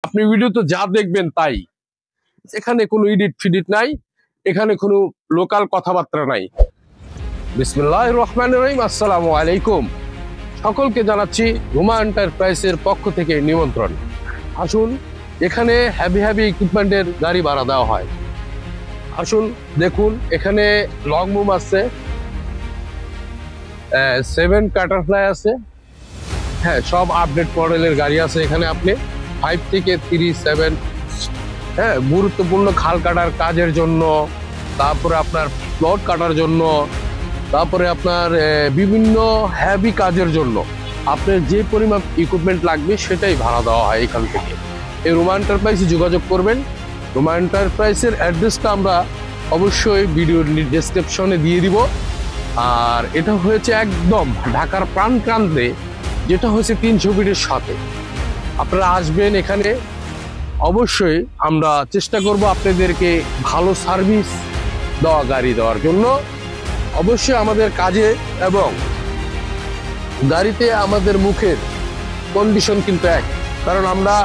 আপনি ভিডিওতে যা দেখবেন তাই, এখানে কোনো এডিট ফিডিট নাই, এখানে কোনো লোকাল কথাবার্তা নাই। বিসমিল্লাহির রহমানির রহিম। আসসালামু আলাইকুম। সকলকে জানাচ্ছি রুমা এন্টারপ্রাইজের পক্ষ থেকে নিমন্ত্রণ। আসুন, এখানে হেভি ইকুইপমেন্টের গাড়ি ভাড়া দেওয়া হয়। আসুন দেখুন, এখানে লং মুভ আছে, 7 কাটারফ্লাই আছে, হ্যাঁ সব আপডেট মডেলের গাড়ি আছে এখানে। আপনি 5 থেকে 37, হ্যাঁ গুরুত্বপূর্ণ খাল কাটার কাজের জন্য, তারপরে আপনার প্লট কাটার জন্য, তারপরে আপনার বিভিন্ন হেভি কাজের জন্য আপনার যে পরিমাণ ইকুইপমেন্ট লাগবে সেটাই ভাড়া দেওয়া হয় এখান থেকে। এই রুমা এন্টারপ্রাইজে যোগাযোগ করবেন। রুমা এন্টারপ্রাইজের অ্যাড্রেসটা আমরা অবশ্যই ভিডিওর ডেসক্রিপশনে দিয়ে দিব। আর এটা হয়েছে একদম ঢাকার প্রাণপ্রান্তে, যেটা হচ্ছে 300 ফিটের সাথে। আপনারা আসবেন এখানে, অবশ্যই আমরা চেষ্টা করব আপনাদেরকে ভালো সার্ভিস দেওয়া, গাড়ি দেওয়ার জন্য। অবশ্যই আমাদের কাজে এবং গাড়িতে আমাদের মুখের কন্ডিশন কিন্তু এক, কারণ আমরা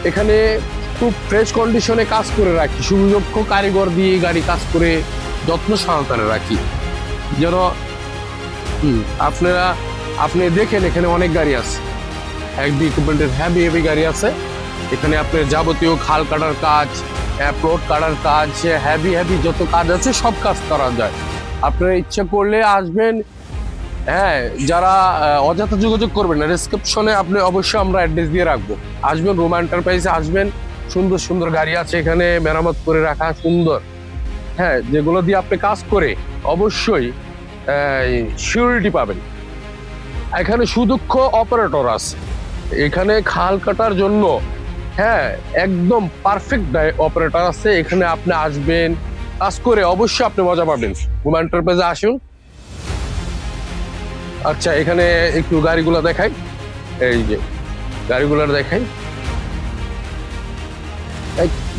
এখানে খুব ফ্রেশ কন্ডিশনে কাজ করে রাখি, সুদক্ষ কারিগর দিয়ে গাড়ি কাজ করে যত্ন সহকারে রাখি যেন আপনি দেখেন এখানে অনেক গাড়ি আছে, হেভি ইকুইপমেন্টের হেভি গাড়ি আছে এখানে। আপনার যাবতীয় খাল কাটার কাজ, প্লট কাটার কাজ, হেভি যত কাজ আছে সব কাজ করা যায়। আপনারা ইচ্ছা করলে আসবেন, হ্যাঁ যারা অযথা যোগাযোগ করবেন না, ডেসক্রিপশনে আপনি অবশ্যই আমরা অ্যাড্রেস দিয়ে রাখবো। আসবেন রুমা এন্টারপ্রাইজে, আসবেন। সুন্দর গাড়ি আছে এখানে, মেরামত করে রাখা সুন্দর, হ্যাঁ যেগুলো দিয়ে আপনি কাজ করে অবশ্যই সিউরিটি পাবেন। এখানে সুদক্ষ অপারেটর আছে এখানে খাল কাটার জন্য, হ্যাঁ একদম পারফেক্ট অপারেটর আছে এখানে। আপনি আসবেন, কাজ করে অবশ্যই আপনি মজা পাবেন। রুমা এন্টারপ্রাইজে আসুন। আচ্ছা, এখানে একটু গাড়িগুলো দেখাই, এই যে গাড়িগুলো দেখাই।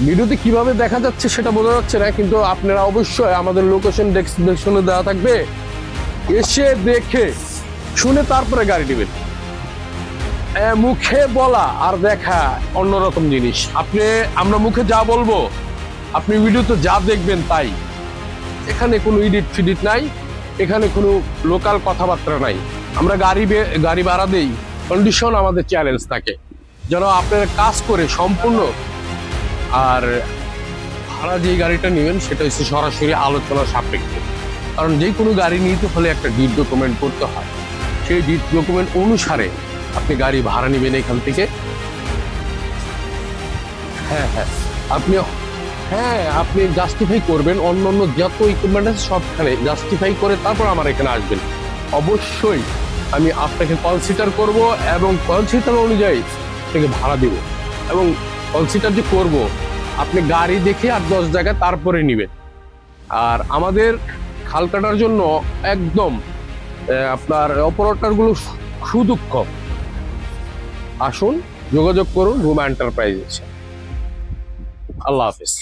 ভিডিওতে কিভাবে দেখা যাচ্ছে সেটা বোঝা যাচ্ছে না, কিন্তু আপনারা অবশ্যই আমাদের লোকেশন ডেসক্রিপশনে দেওয়া থাকবে, এসে দেখে শুনে তারপরে গাড়ি নেবেন। মুখে বলা আর দেখা অন্যরকম জিনিস। আমরা মুখে যা বলবো, আপনি ভিডিওতে যা দেখবেন তাই, এখানে কোনো এডিট ফিডিট নাই, এখানে কোনো লোকাল কথাবার্তা নাই। আমরা গাড়ি ভাড়া দেই, কন্ডিশন আমাদের চ্যালেঞ্জ থাকে যেন আপনারা কাজ করে সম্পূর্ণ। আর ভাড়া যে গাড়িটা নেবেন সেটা হচ্ছে সরাসরি আলোচনা সাপেক্ষে, কারণ যে কোনো গাড়ি নিতে হলে একটা ডিড ডকুমেন্ট করতে হয়। সেই ডিড ডকুমেন্ট অনুসারে আপনি গাড়ি ভাড়া নেবেন এখান থেকে। আপনি জাস্টিফাই করবেন, অন্য যত ইকুইপমেন্ট আছে সবখানে জাস্টিফাই করে তারপর আমার এখানে আসবেন। অবশ্যই আমি আপনাকে কনসিডার করব এবং কনসিডার অনুযায়ী আপনাকে ভাড়া দেব। এবং কনসিডার যে করব, আপনি গাড়ি দেখে আর 10 জায়গায় তারপরে নেবেন। আর আমাদের খাল কাটার জন্য একদম আপনার অপারেটরগুলো সুদক্ষ। আসুন, যোগাযোগ করুন রুমা এন্টারপ্রাইজে। আল্লাহ হাফেজ।